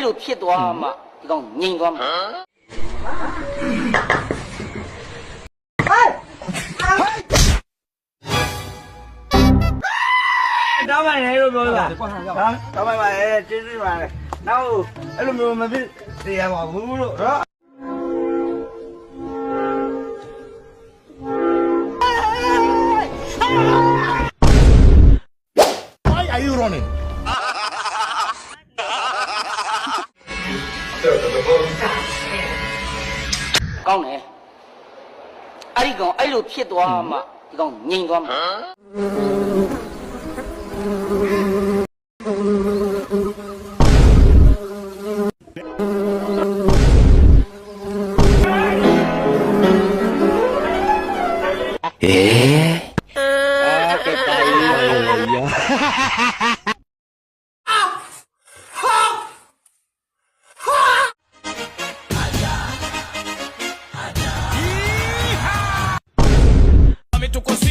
လိုဖြစ်သွားမှဒီကောင်ငြိမ်သွားမှာတောင်းပါနေလို့ပြောတာတောင်းပါပါကျေးဇူးပါတယ်နောက်အဲ့လိုမျိုးမဖြစ်တရားပါဘူးလို့နော် Why are you running? ကောင်းတယ်အဲ့ဒီကောင်အဲ့လိုဖြစ်သွားမှဒီကောင်ငြိမ်သွားမှာMe tocou